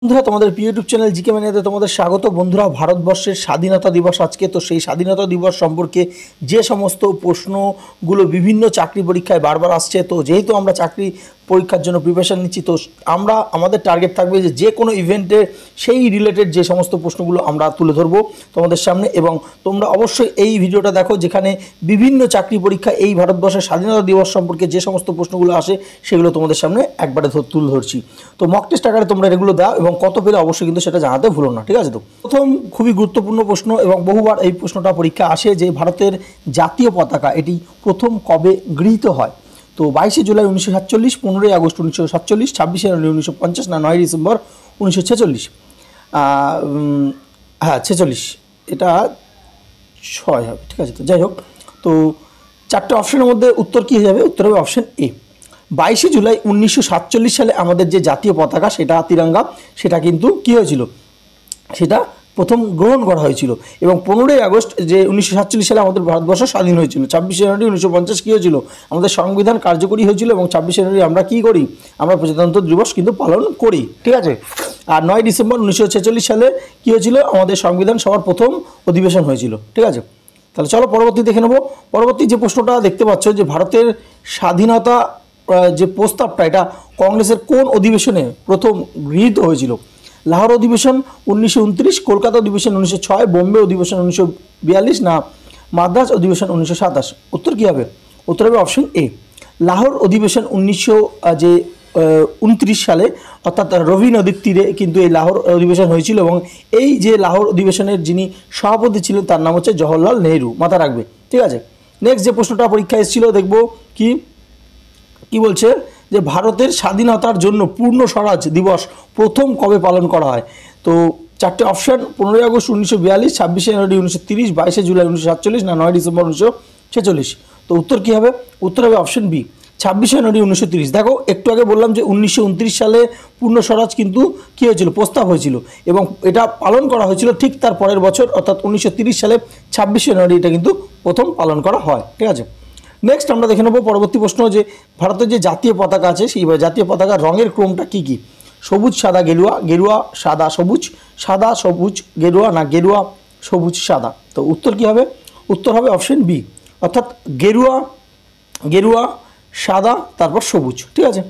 বন্ধুরা তোমাদের YouTube channel GK ম্যানিয়াতে তোমাদের স্বাগত। বন্ধুরা, ভারতবর্ষের স্বাধীনতা দিবস আজকে। তো সেই স্বাধীনতা দিবস সম্পর্কে যে সমস্ত প্রশ্নগুলো বিভিন্ন চাকরি পরীক্ষায় বারবার আসছে, তো যেহেতু আমরা চাকরি পরীক্ষার জন্য প্রিপারেশান নিচ্ছি, তো আমরা আমাদের টার্গেট থাকবে যে কোনো ইভেন্টে সেই রিলেটেড যে সমস্ত প্রশ্নগুলো আমরা তুলে ধরবো তোমাদের সামনে। এবং তোমরা অবশ্যই এই ভিডিওটা দেখো, যেখানে বিভিন্ন চাকরি পরীক্ষা এই ভারতবর্ষের স্বাধীনতা দিবস সম্পর্কে যে সমস্ত প্রশ্নগুলো আসে সেগুলো তোমাদের সামনে একবারে তুলে ধরছি। তো মক টেস্ট আকারে তোমরা এগুলো দাও এবং কত পেলে অবশ্যই কিন্তু সেটা জানাতে ভুলো না, ঠিক আছে? তো প্রথম খুবই গুরুত্বপূর্ণ প্রশ্ন এবং বহুবার এই প্রশ্নটা পরীক্ষা আসে যে ভারতের জাতীয় পতাকা এটি প্রথম কবে গৃহীত হয়? তো 22শে জুলাই 1947, 15ই আগস্ট 1947, 26শে জানুয়ারি 1950, না 9ই ডিসেম্বর 1946? হ্যাঁ 46, এটা 6 হবে, ঠিক আছে? তো যাই হোক, তো চারটে অপশনের মধ্যে উত্তর কী হয়ে যাবে? উত্তর হবে অপশন এ। 22শে জুলাই 1947 সালে আমাদের যে জাতীয় পতাকা সেটা তিরঙ্গা, সেটা কিন্তু কী হয়েছিল? সেটা প্রথম গ্রহণ করা হয়েছিল। এবং 15ই আগস্ট যে 1947 সালে আমাদের ভারতবর্ষ স্বাধীন হয়েছিল। 26শে জানুয়ারি 1950 কী হয়েছিল? আমাদের সংবিধান কার্যকরী হয়েছিল। এবং 26শে জানুয়ারি আমরা কী করি? আমরা প্রজাতন্ত্র দিবস কিন্তু পালন করি, ঠিক আছে? আর 9 ডিসেম্বর 1946 সালে কী হয়েছিল? আমাদের সংবিধান সভার প্রথম অধিবেশন হয়েছিল, ঠিক আছে? তাহলে চলো পরবর্তী দেখে নেব। পরবর্তী যে প্রশ্নটা দেখতে পাচ্ছ, যে ভারতের স্বাধীনতা যে প্রস্তাবটা, এটা কংগ্রেসের কোন অধিবেশনে প্রথম গৃহীত হয়েছিল? লাহোর অধিবেশন 1929, কলকাতা অধিবেশন 1906, বোম্বে অধিবেশন 1942, না মাদ্রাজ অধিবেশন 1927? উত্তর কী হবে? উত্তর হবে অপশন এ। লাহোর অধিবেশন 1929 সালে, অর্থাৎ রবি নদীর তীরে কিন্তু এই লাহোর অধিবেশন হয়েছিল। এবং এই যে লাহোর অধিবেশনের যিনি সভাপতি ছিলেন তার নাম হচ্ছে জওহরলাল নেহরু, মাথা রাখবে, ঠিক আছে? নেক্সট যে প্রশ্নটা পরীক্ষা এসেছিল দেখব কি বলছে, যে ভারতের স্বাধীনতার জন্য পূর্ণ স্বরাজ দিবস প্রথম কবে পালন করা হয়? তো চারটে অপশান: 15ই আগস্ট 1942, 26শে জানুয়ারি 1930, 22শে জুলাই 1947, না 9 ডিসেম্বর 1946? তো উত্তর কী হবে? উত্তর হবে অপশন বি, 26শে জানুয়ারি 1930। দেখো, একটু আগে বললাম যে 1929 সালে পূর্ণ স্বরাজ কিন্তু কী হয়েছিল? প্রস্তাব হয়েছিল এবং এটা পালন করা হয়েছিল ঠিক তার পরের বছর, অর্থাৎ 1930 সালে 26শে জানুয়ারি এটা কিন্তু প্রথম পালন করা হয়, ঠিক আছে? নেক্সট আমরা দেখে নেব পরবর্তী প্রশ্ন, যে ভারতের যে জাতীয় পতাকা আছে সেই জাতীয় পতাকার রঙের ক্রমটা কী কী? সবুজ সাদা গেরুয়া, গেরুয়া সাদা সবুজ, সাদা সবুজ গেরুয়া, না গেরুয়া সবুজ সাদা? তো উত্তর কী হবে? উত্তর হবে অপশন বি, অর্থাৎ গেরুয়া গেরুয়া সাদা তারপর সবুজ, ঠিক আছে?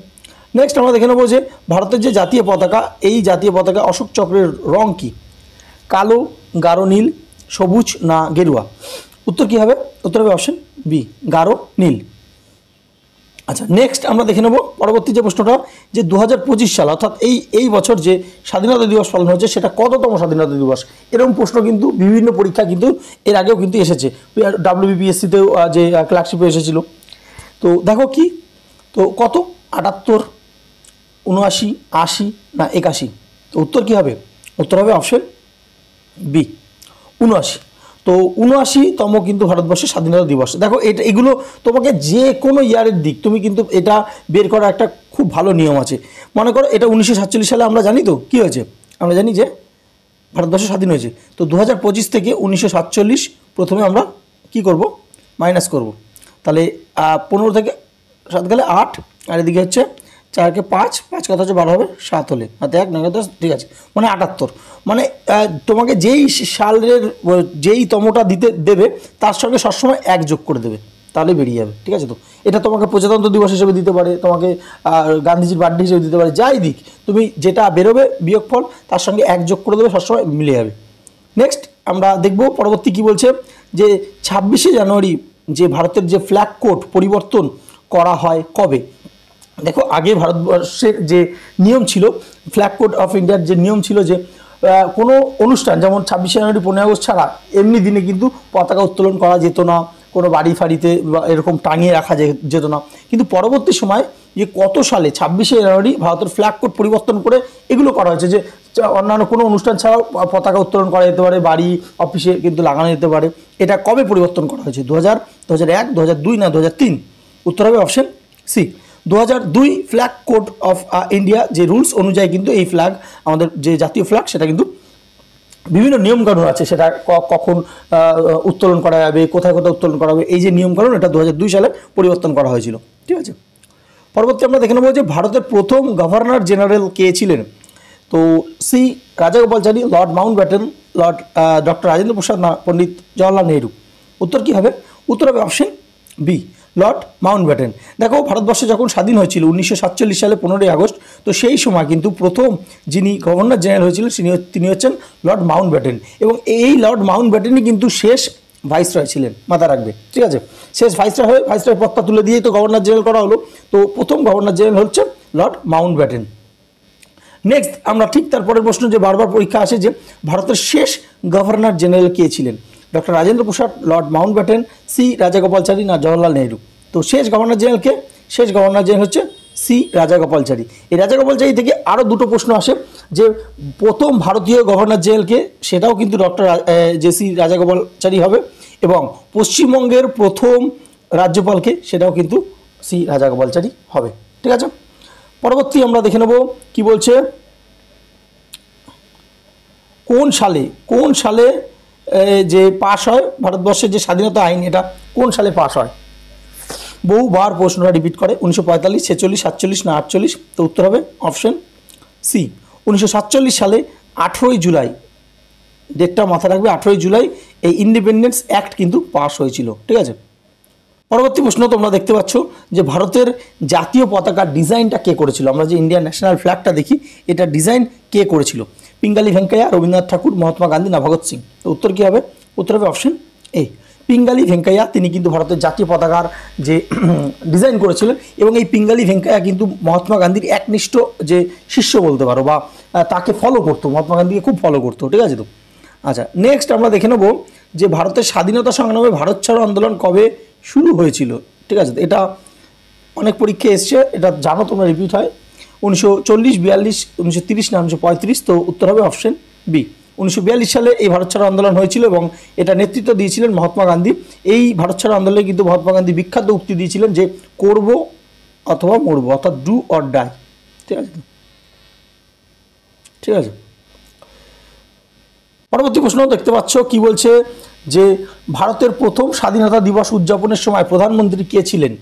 নেক্সট আমরা দেখে নেব যে ভারতের যে জাতীয় পতাকা, এই জাতীয় পতাকা অশোক চক্রের রং কী? কালো, গাঢ় নীল, সবুজ, না গেরুয়া? উত্তর কী হবে? উত্তর হবে অপশন বি, গাঢ় নীল। আচ্ছা, নেক্সট আমরা দেখে নেব পরবর্তী যে প্রশ্নটা, যে 2025 সাল, অর্থাৎ এই বছর যে স্বাধীনতা দিবস পালন হচ্ছে সেটা কততম স্বাধীনতা দিবস? এরকম প্রশ্ন কিন্তু বিভিন্ন পরীক্ষা কিন্তু এর আগেও কিন্তু এসেছে। WBPSCতেও যে ক্লার্কশিপে এসেছিল। তো দেখো কি, তো কত? 78, 79, 80, না 81? তো উত্তর কী হবে? উত্তর হবে অপশন বি, 79। তো 79তম কিন্তু ভারতবর্ষের স্বাধীনতা দিবস। দেখো, এগুলো তোমাকে যে কোনো ইয়ারের দিক তুমি কিন্তু এটা বের করা একটা খুব ভালো নিয়ম আছে। মনে করো এটা 1947 সালে আমরা জানি, তো কী হয়েছে? আমরা জানি যে ভারতবর্ষ স্বাধীন হয়েছে। তো 2025 থেকে 1947 প্রথমে আমরা কি করব? মাইনাস করব। তাহলে 15 থেকে 7 গেলে 8, আর এদিকে হচ্ছে 4কে 5, 5 কত হচ্ছে 12 হবে, 7 হলে হাতে 1, 9 10, ঠিক আছে? মানে 78। মানে তোমাকে যেই সালের যেই তমটা দেবে তার সঙ্গে সবসময় 1 যোগ করে দেবে, তাহলে বেরিয়ে যাবে, ঠিক আছে? তো এটা তোমাকে প্রজাতন্ত্র দিবস হিসেবে দিতে পারে, তোমাকে গান্ধীজির বার্থডে হিসেবে দিতে পারে, যাই দিক, তুমি যেটা বেরোবে বিয়োগফল তার সঙ্গে 1 যোগ করে দেবে, সবসময় মিলে যাবে। নেক্সট আমরা দেখব পরবর্তী কি বলছে, যে 26শে জানুয়ারি যে ভারতের যে ফ্ল্যাগ কোড পরিবর্তন করা হয় কবে? দেখো, আগে ভারতবর্ষের যে নিয়ম ছিল, ফ্ল্যাগ কোড অফ ইন্ডিয়ার যে নিয়ম ছিল, যে কোনো অনুষ্ঠান যেমন 26শে জানুয়ারি 15ই আগস্ট ছাড়া এমনি দিনে কিন্তু পতাকা উত্তোলন করা যেত না, কোনো বাড়ি ফাড়িতে এরকম টাঙিয়ে রাখা যেত না। কিন্তু পরবর্তী সময় যে কত সালে 26শে জানুয়ারি ভারতের ফ্ল্যাগ কোড পরিবর্তন করে এগুলো করা হয়েছে, যে অন্যান্য কোনো অনুষ্ঠান ছাড়াও পতাকা উত্তোলন করা যেতে পারে, বাড়ি অফিসে কিন্তু লাগানো যেতে পারে। এটা কবে পরিবর্তন করা হয়েছে? 2000, 2001, 2002, না 2003? উত্তর হবে option C, 2002 flag code of India যে রুলস অনুযায়ী কিন্তু এই ফ্ল্যাগ, আমাদের যে জাতীয় ফ্ল্যাগ, সেটা কিন্তু বিভিন্ন নিয়মকানুন আছে, সেটা কখন উত্তোলন করা যাবে, কোথায় কোথায় উত্তোলন করা হবে, এই যে নিয়মকানুন, এটা 2002 সালে পরিবর্তন করা হয়েছিল, ঠিক আছে? পরবর্তী আমরা দেখে নেব যে ভারতের প্রথম গভর্নর জেনারেল কে ছিলেন? তো C Rajagopalachari, Lord Mountbatten, Lord doctor Rajendra Prasad না পণ্ডিত জওয়াহরলাল নেহরু। উত্তর কী হবে? উত্তর হবে অপশন বি, লর্ড মাউন্টব্যাটেন। দেখো ভারতবর্ষ যখন স্বাধীন হয়েছিল 1947 সালে 15ই আগস্ট, তো সেই সময় কিন্তু প্রথম যিনি গভর্নর জেনারেল হয়েছিলেন তিনি হচ্ছেন লর্ড মাউন্টব্যাটেন, এবং এই লর্ড মাউন্টব্যাটেনই কিন্তু শেষ ভাইসরয় ছিলেন, মাথা রাখবে, ঠিক আছে। শেষ ভাইসরয় হয়ে ভাইসরয় পদটা তুলে দিয়েই তো গভর্নর জেনারেল করা হলো, তো প্রথম গভর্নর জেনারেল হচ্ছে লর্ড মাউন্টব্যাটেন। নেক্সট আমরা ঠিক তারপরের প্রশ্ন যে বারবার পরীক্ষা আসে, যে ভারতের শেষ গভর্নর জেনারেল কে ছিলেন? ডক্টর রাজেন্দ্র প্রসাদ, লর্ড মাউন্টব্যাটেন, সি রাজাগোপালচারী না জওহরলাল নেহরু? তো শেষ গভর্নর জেনারেল কে? শেষ গভর্নর জেনারেল হচ্ছে সি রাজাগোপালচারী। এই রাজাগোপালচারী থেকে আরও দুটো প্রশ্ন আসে, যে প্রথম ভারতীয় গভর্নর জেনারেলকে, সেটাও কিন্তু ডক্টর যে সি রাজাগোপালচারী হবে, এবং পশ্চিমবঙ্গের প্রথম রাজ্যপালকে, সেটাও কিন্তু সি রাজাগোপালচারী হবে, ঠিক আছে। পরবর্তী আমরা দেখে নেব কি বলছে, কোন সালে যে পাশ হয় ভারতবর্ষের যে স্বাধীনতা আইন, এটা কোন সালে পাশ হয়? বহুবার প্রশ্নটা রিপিট করে, 1945, 46, 47 না 48? তো উত্তর হবে অপশন সি, 1947 সালে 18ই জুলাই, ডেটটা মাথায় রাখবে, 18ই জুলাই এই ইন্ডিপেন্ডেন্স অ্যাক্ট কিন্তু পাশ হয়েছিল, ঠিক আছে। পরবর্তী প্রশ্ন তোমরা দেখতে পাচ্ছ যে ভারতের জাতীয় পতাকার ডিজাইনটা কে করেছিল? আমরা যে ইন্ডিয়ান ন্যাশনাল ফ্ল্যাগটা দেখি, এটা ডিজাইন কে করেছিল? পিঙ্গালি ভেঙ্কাইয়া, রবীন্দ্রনাথ ঠাকুর, মহাত্মা গান্ধী না ভগৎ সিং? তো উত্তর কী হবে? উত্তর হবে অপশন এ, পিঙ্গালি ভেঙ্কাইয়া। তিনি কিন্তু ভারতের জাতীয় পতাকার যে ডিজাইন করেছিলেন, এবং এই পিঙ্গালি ভেঙ্কাইয়া কিন্তু মহাত্মা গান্ধীর একনিষ্ঠ যে শিষ্য বলতে পারো, বা তাকে ফলো করতো, মহাত্মা গান্ধীকে খুব ফলো করতো, ঠিক আছে। তো আচ্ছা, নেক্সট আমরা দেখে নেব যে ভারতের স্বাধীনতা সংগ্রামে ভারত ছাড়ো আন্দোলন কবে শুরু হয়েছিল, ঠিক আছে। এটা অনেক পরীক্ষা এসছে, এটা জানো তোমরা, রিপিট হয়, 1940, 42, 1930 না 1935? তো উত্তর হবে অপশন বি, 1942 সালে এই ভারত ছাড়ো আন্দোলন হয়েছিল, এবং এটা নেতৃত্ব দিয়েছিলেন মহাত্মা গান্ধী। এই ভারত ছাড়ো আন্দোলনে কিন্তু মহাত্মা গান্ধী বিখ্যাত উক্তি দিয়েছিলেন যে করব অথবা মরবো, অর্থাৎ ডু অর ডাই, ঠিক আছে, ঠিক আছে। পরবর্তী প্রশ্ন দেখতে পাচ্ছ কি বলছে, যে ভারতের প্রথম স্বাধীনতা দিবস উদযাপনের সময় প্রধানমন্ত্রী কে ছিলেন?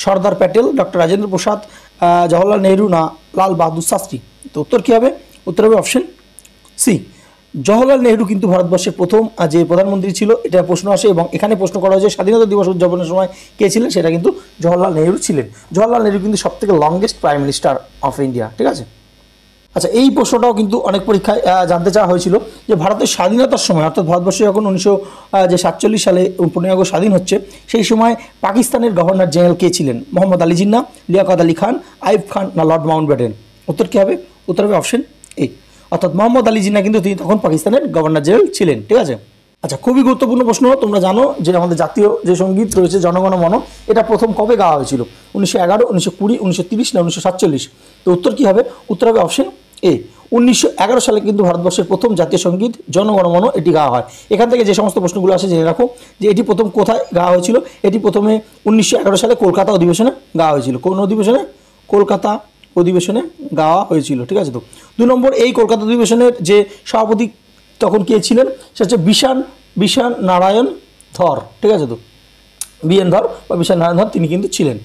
সর্দার প্যাটেল, ডক্টর রাজেন্দ্র প্রসাদ, জওহরলাল নেহরু না লাল বাহাদুর শাস্ত্রী? তো উত্তর কী হবে? উত্তর হবে অপশন সি, জওহরলাল নেহরু কিন্তু ভারতবর্ষের প্রথম যে প্রধানমন্ত্রী ছিল, এটা প্রশ্ন আসে, এবং এখানে প্রশ্ন করা হয়েছে স্বাধীনতা দিবস উদযাপনের সময় কে ছিলেন, সেটা কিন্তু জওহরলাল নেহরু ছিলেন। জওহরলাল নেহরু কিন্তু সবথেকে longest prime minister of India, ঠিক আছে। আচ্ছা, এই প্রশ্নটাও কিন্তু অনেক পরীক্ষায় জানতে চাওয়া হয়েছিল, যে ভারতের স্বাধীনতার সময়, অর্থাৎ ভারতবর্ষ যখন 1947 সালে 15ই আগস্ট স্বাধীন হচ্ছে, সেই সময় পাকিস্তানের গভর্নর জেনারেল কে ছিলেন? মোহাম্মদ আলী জিন্নাহ, লিয়াকত আলী খান, আইয়ুব খান না লর্ড মাউন্টব্যাটেন? উত্তর কী হবে? উত্তর হবে অপশন এ, অর্থাৎ মোহাম্মদ আলী জিন্নাহ কিন্তু তিনি তখন পাকিস্তানের গভর্নর জেনারেল ছিলেন, ঠিক আছে। আচ্ছা, খুবই গুরুত্বপূর্ণ প্রশ্ন। তোমরা জানো যে আমাদের জাতীয় যে সঙ্গীত রয়েছে জনগণ মন, এটা প্রথম কবে গাওয়া হয়েছিল? 1911, 1920, 1930 না 1947? তো উত্তর কী হবে? উত্তর হবে অপশন এ, 1911 সালে কিন্তু ভারতবর্ষের প্রথম জাতীয় সঙ্গীত জনগণ মন এটি গাওয়া হয়। এখান থেকে যে সমস্ত প্রশ্নগুলো আসে জেনে রাখো, যে এটি প্রথম কোথায় গাওয়া হয়েছিল? এটি প্রথমে 1911 সালে কলকাতা অধিবেশনে গাওয়া হয়েছিল। কোন অধিবেশনে? কলকাতা অধিবেশনে গাওয়া হয়েছিল, ঠিক আছে। তো 2 নম্বর, এই কলকাতা অধিবেশনের যে সভাপতি তখন কে ছিলেন? সে হচ্ছে বিশান নারায়ণ ধর, ঠিক আছে। তো বিএন ধর বা বিশান নারায়ণ ধর তিনি কিন্তু ছিলেন।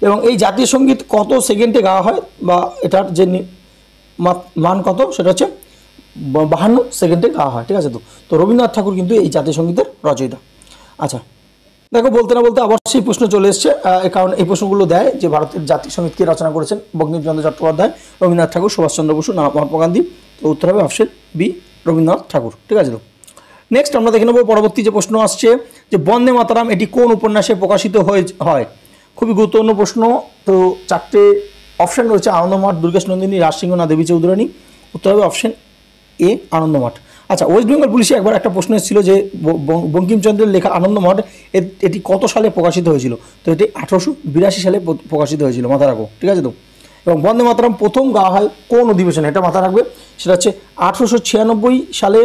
এবং এই জাতীয় সঙ্গীত কত সেকেন্ডে গাওয়া হয়, বা এটার যে মান কত, সেটা হচ্ছে 52 সেকেন্ডে গাওয়া হয়, ঠিক আছে। তো রবীন্দ্রনাথ ঠাকুর কিন্তু এই জাতীয় সঙ্গীতের রচয়িতা। আচ্ছা, দেখো বলতে না বলতে আবার সেই প্রশ্ন চলে এসছে, কারণ এই প্রশ্নগুলো দেয় যে ভারতের জাতীয় সঙ্গীত কে রচনা করেছেন? বঙ্কিমচন্দ্র চট্টোপাধ্যায়, রবীন্দ্রনাথ ঠাকুর, সুভাষচন্দ্র বসু না মহাত্মা গান্ধী? তো উত্তর হবে অপশন বি, রবীন্দ্রনাথ ঠাকুর, ঠিক আছে। তো নেক্সট আমরা দেখে নেব পরবর্তী যে প্রশ্ন আসছে, যে বন্দে মাতরম এটি কোন উপন্যাসে প্রকাশিত হয়? খুবই গুরুত্বপূর্ণ প্রশ্ন। তো 4টে অপশন রয়েছে, আনন্দমঠ, দুর্গেশ নন্দিনী, রাজসিংহ না দেবী চৌধুরানী? উত্তর হবে অপশন এ, আনন্দমঠ। আচ্ছা, ওয়েস্ট বেঙ্গল পুলিশে একবার একটা প্রশ্ন এসেছিল যে বঙ্কিমচন্দ্রের লেখা আনন্দমঠ এটি কত সালে প্রকাশিত হয়েছিল? তো এটি 1882 সালে প্রকাশিত হয়েছিল, মাথা রাখো, ঠিক আছে। তো এবং বন্দে মাতরম প্রথম গাওয়া হয় কোন অধিবেশনে? এটা মাথা রাখবে, সেটা হচ্ছে 1896 সালে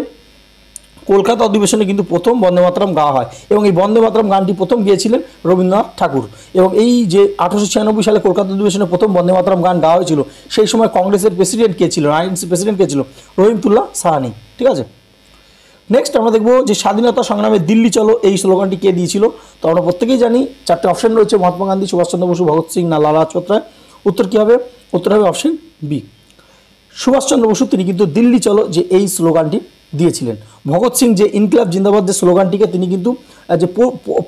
কলকাতা অধিবেশনে কিন্তু প্রথম বন্দে মাতরম গাওয়া হয়, এবং এই বন্দে মাতরম গানটি প্রথম গিয়েছিলেন রবীন্দ্রনাথ ঠাকুর। এবং এই যে 1896 সালে কলকাতা অধিবেশনে প্রথম বন্দে মাতরম গান গাওয়া হয়েছিল, সেই সময় কংগ্রেসের প্রেসিডেন্ট কে ছিল? আইএনসি প্রেসিডেন্ট কে ছিল? রহিমতুল্লাহ সাহানি, ঠিক আছে। নেক্সট আমরা দেখবো যে স্বাধীনতা সংগ্রামে দিল্লি চলো এই স্লোগানটি কে দিয়েছিল? তো আমরা প্রত্যেকেই জানি, 4টে অপশন রয়েছে, মহাত্মা গান্ধী, সুভাষচন্দ্র বসু, ভগৎ সিং না লালা লাজপত রায়? উত্তর কী হবে? উত্তর হবে অপশন বি, সুভাষচন্দ্র বসু তিনি কিন্তু দিল্লি চলো যে এই স্লোগানটি দিয়েছিলেন। ভগৎ সিং যে ইনকিলাব জিন্দাবাদ যে স্লোগানটিকে তিনি কিন্তু যে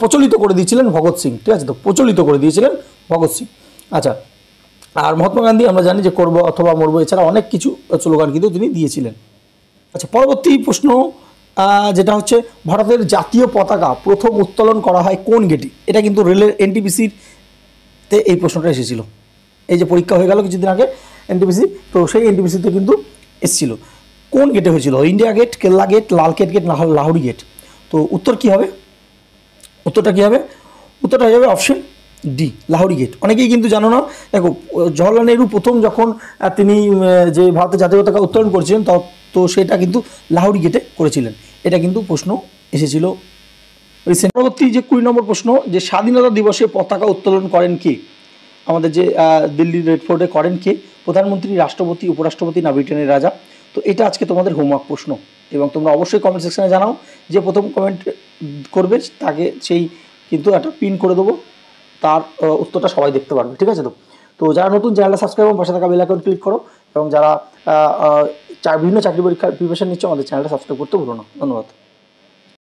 প্রচলিত করে দিয়েছিলেন ভগৎ সিং, ঠিক আছে, তো প্রচলিত করে দিয়েছিলেন ভগৎ সিং। আচ্ছা, আর মহাত্মা গান্ধী আমরা জানি যে করবো অথবা মরবো, এছাড়া অনেক কিছু স্লোগান কিন্তু তিনি দিয়েছিলেন। আচ্ছা, পরবর্তী প্রশ্ন যেটা হচ্ছে ভারতের জাতীয় পতাকা প্রথম উত্তোলন করা হয় কোন গেটে? এটা কিন্তু রেলের এনটিপিসিতে এই প্রশ্নটা এসেছিল। এই যে পরীক্ষা হয়ে গেল কিছুদিন আগে এনটিপিসি, তো সেই এনটিপিসিতে কিন্তু এসেছিল। কোন গেটে হয়েছিল? ইন্ডিয়া গেট, কেল্লা গেট, লালকেট গেট, লাহোরি গেট। তো উত্তর কী হবে? উত্তরটা কী হবে? উত্তরটা হয়ে যাবে অপশন ডি, লাহোরি গেট। অনেকেই কিন্তু জানো না। দেখো, জওহরলাল নেহরু প্রথম যখন তিনি যে ভারতের জাতীয় পতাকা উত্তোলন করেছিলেন তো সেটা কিন্তু লাহোরি গেটে করেছিলেন। এটা কিন্তু প্রশ্ন এসেছিল রিসেন্ট। পরবর্তী যে 20 নম্বর প্রশ্ন, যে স্বাধীনতা দিবসে পতাকা উত্তোলন করেন কে? আমাদের যে দিল্লি রেড ফোর্টে করেন কে? প্রধানমন্ত্রী, রাষ্ট্রপতি, উপরাষ্ট্রপতি না ব্রিটেনের রাজা? তো এটা আজকে তোমাদের হোমওয়ার্ক প্রশ্ন, এবং তোমরা অবশ্যই কমেন্ট সেকশনে জানাও। যে প্রথম কমেন্ট করবে তাকে সেই কিন্তু একটা পিন করে দেবো, তার উত্তরটা সবাই দেখতে পারবে, ঠিক আছে? তো যারা নতুন চ্যানেলটা সাবস্ক্রাইব এবং পাশে থাকা বেল আইকন ক্লিক করো, এবং যারা বিভিন্ন চাকরি পরীক্ষার প্রিপারেশন নিচ্ছে আমাদের চ্যানেলটা সাবস্ক্রাইব করতে ভুলো না। ধন্যবাদ।